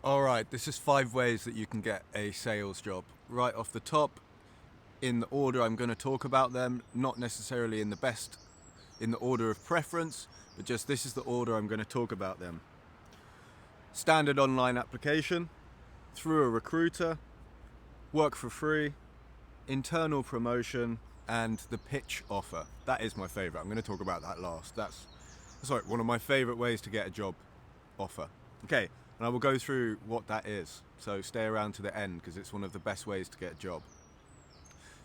Alright, this is 5 ways that you can get a sales job. Right off the top, in the order I'm going to talk about them, not necessarily in the order of preference, but just this is the order I'm going to talk about them. Standard online application, through a recruiter, work for free, internal promotion, and the pitch offer. That is my favourite. I'm going to talk about that last. That's one of my favourite ways to get a job offer. Okay, and I will go through what that is. So stay around to the end because it's one of the best ways to get a job.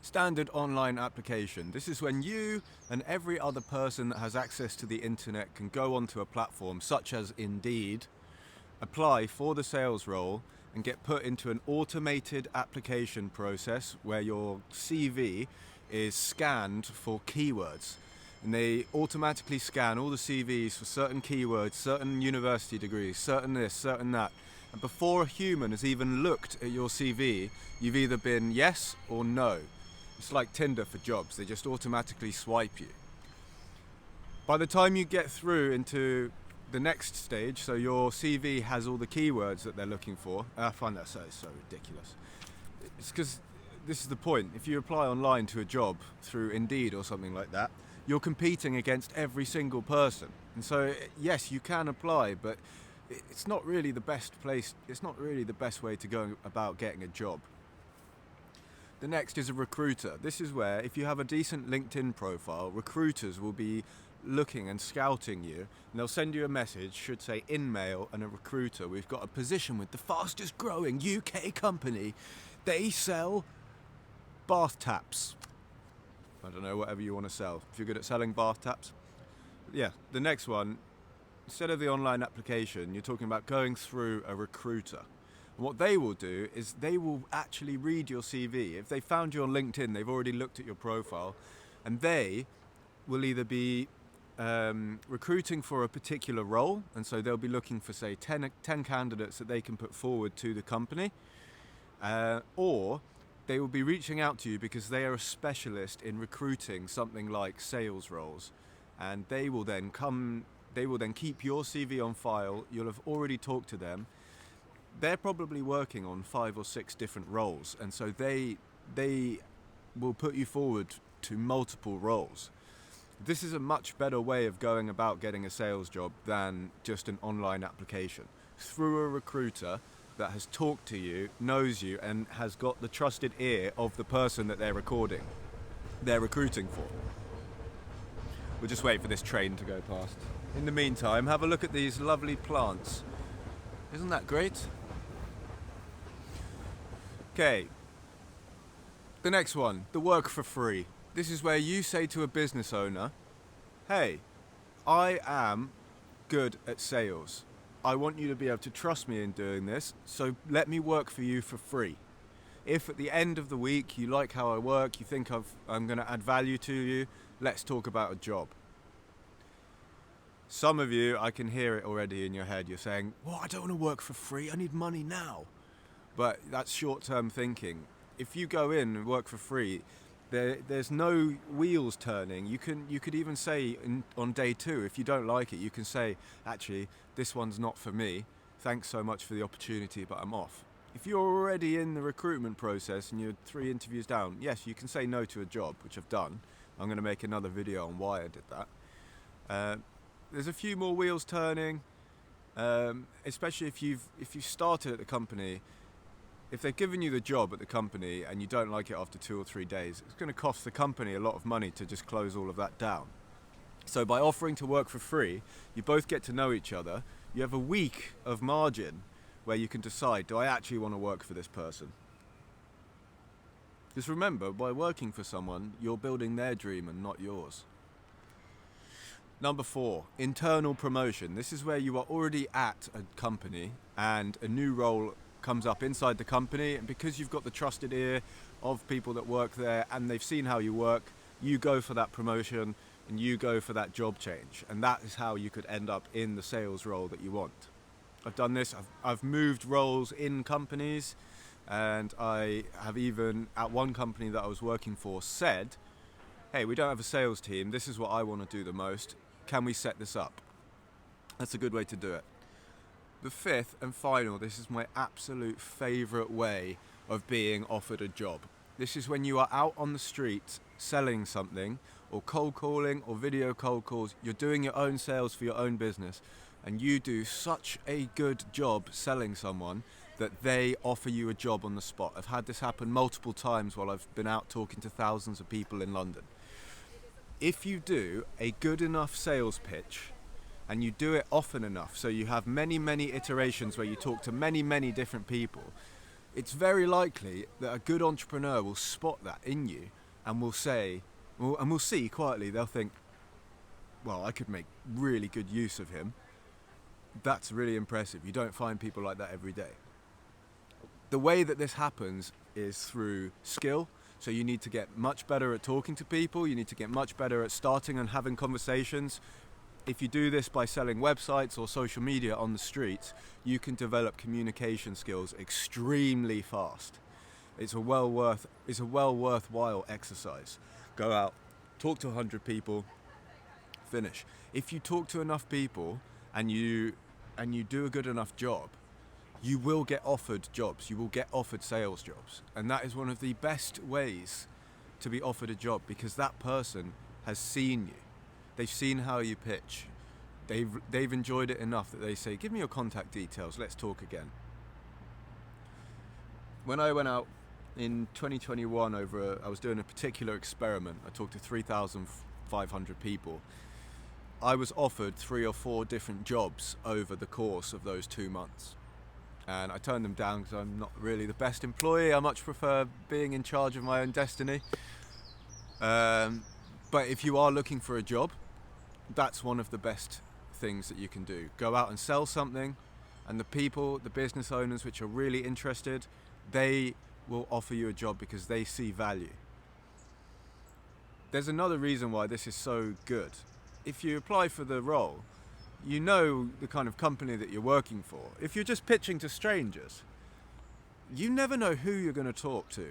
Standard online application. This is when you and every other person that has access to the internet can go onto a platform such as Indeed, apply for the sales role, and get put into an automated application process where your CV is scanned for keywords. And they automatically scan all the CVs for certain keywords, certain university degrees, certain this, certain that. And before a human has even looked at your CV, you've either been yes or no. It's like Tinder for jobs, they just automatically swipe you. By the time you get through into the next stage, so your CV has all the keywords that they're looking for, I find that so ridiculous. It's because this is the point. If you apply online to a job through Indeed or something like that, you're competing against every single person. And so, yes, you can apply, but it's not really the best place, it's not really the best way to go about getting a job. The next is a recruiter. This is where, if you have a decent LinkedIn profile, recruiters will be looking and scouting you, and they'll send you a message, should say InMail and a recruiter. We've got a position with the fastest growing UK company. They sell bath taps. I don't know, whatever you want to sell. If you're good at selling bath taps. Yeah, the next one, instead of the online application, you're talking about going through a recruiter. And what they will do is they will actually read your CV. If they found you on LinkedIn, they've already looked at your profile, and they will either be recruiting for a particular role, and so they'll be looking for, say, 10 candidates that they can put forward to the company, or they will be reaching out to you because they are a specialist in recruiting something like sales roles, and they will then keep your CV on file. You'll have already talked to them. They're probably working on 5 or 6 different roles, and so they will put you forward to multiple roles. This is a much better way of going about getting a sales job than just an online application. Through a recruiter that has talked to you, knows you, and has got the trusted ear of the person that they're recruiting for. We'll just wait for this train to go past. In the meantime, have a look at these lovely plants. Isn't that great? Okay, the next one, the work for free. This is where you say to a business owner, hey, I am good at sales. I want you to be able to trust me in doing this, so let me work for you for free. If at the end of the week you like how I work, you think I'm going to add value to you, let's talk about a job. Some of you, I can hear it already in your head, you're saying, well, I don't want to work for free, I need money now. But that's short-term thinking. If you go in and work for free, there's no wheels turning. You could even say on day 2, if you don't like it, you can say, actually, this one's not for me. Thanks so much for the opportunity, but I'm off. If you're already in the recruitment process and you're 3 interviews down, yes, you can say no to a job, which I've done. I'm going to make another video on why I did that. There's a few more wheels turning, especially if you've started at the company. If they've given you the job at the company and you don't like it after 2 or 3 days, it's going to cost the company a lot of money to just close all of that down. So by offering to work for free, you both get to know each other. You have a week of margin where you can decide, do I actually want to work for this person? Just remember, by working for someone, you're building their dream and not yours. Number 4, internal promotion. This is where you are already at a company and a new role comes up inside the company, and because you've got the trusted ear of people that work there and they've seen how you work, you go for that promotion and you go for that job change, and that is how you could end up in the sales role that you want. I've done this, I've moved roles in companies, and I have even at one company that I was working for said, hey, we don't have a sales team, this is what I want to do the most, can we set this up? That's a good way to do it. The fifth and final, this is my absolute favourite way of being offered a job. This is when you are out on the street selling something, or cold calling, or video cold calls. You're doing your own sales for your own business, and you do such a good job selling someone that they offer you a job on the spot. I've had this happen multiple times while I've been out talking to thousands of people in London. If you do a good enough sales pitch, and you do it often enough, so you have many iterations where you talk to many different people, it's very likely that a good entrepreneur will spot that in you and will say, and we'll see quietly, they'll think, well, I could make really good use of him. That's really impressive. You don't find people like that every day. The way that this happens is through skill. So you need to get much better at talking to people. You need to get much better at starting and having conversations. If you do this by selling websites or social media on the streets, you can develop communication skills extremely fast. It's a well worthwhile exercise. Go out, talk to 100 people, finish. If you talk to enough people and you do a good enough job, you will get offered jobs. You will get offered sales jobs, and that is one of the best ways to be offered a job, because that person has seen you. They've seen how you pitch. They've enjoyed it enough that they say, give me your contact details, let's talk again. When I went out in 2021 I was doing a particular experiment. I talked to 3,500 people. I was offered 3 or 4 different jobs over the course of those 2 months. And I turned them down because I'm not really the best employee. I much prefer being in charge of my own destiny. But if you are looking for a job, that's one of the best things that you can do. Go out and sell something, and the business owners which are really interested, they will offer you a job because they see value. There's another reason why this is so good. If you apply for the role, you know the kind of company that you're working for. If you're just pitching to strangers, you never know who you're going to talk to.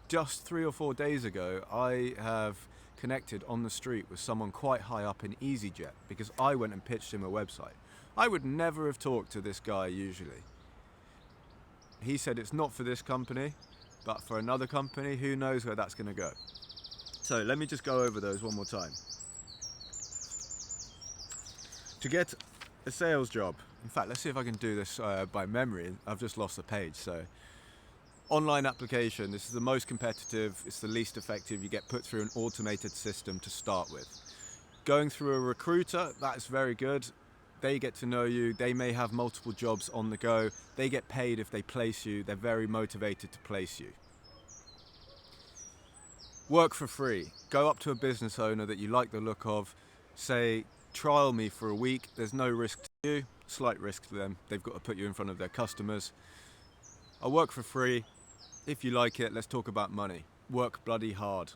Just 3 or 4 days ago, I have connected on the street with someone quite high up in EasyJet because I went and pitched him a website. I would never have talked to this guy usually. He said it's not for this company, but for another company. Who knows where that's going to go. So let me just go over those one more time. To get a sales job, in fact, let's see if I can do this by memory. I've just lost the page. So online application, this is the most competitive, it's the least effective. You get put through an automated system to start with. Going through a recruiter, that's very good. They get to know you, they may have multiple jobs on the go, they get paid if they place you, they're very motivated to place you. Work for free. Go up to a business owner that you like the look of, say, trial me for a week. There's no risk to you, slight risk to them. They've got to put you in front of their customers. I'll work for free. If you like it, let's talk about money. Work bloody hard.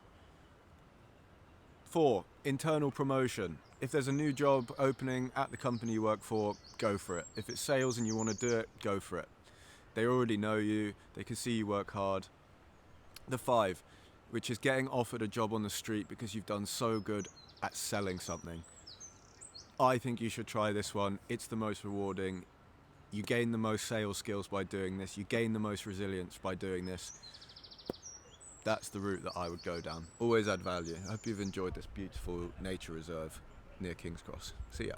4, internal promotion. If there's a new job opening at the company you work for, go for it. If it's sales and you want to do it, go for it. They already know you, they can see you work hard. The 5, which is getting offered a job on the street because you've done so good at selling something. I think you should try this one. It's the most rewarding. You gain the most sales skills by doing this. You gain the most resilience by doing this. That's the route that I would go down. Always add value. I hope you've enjoyed this beautiful nature reserve near King's Cross. See ya.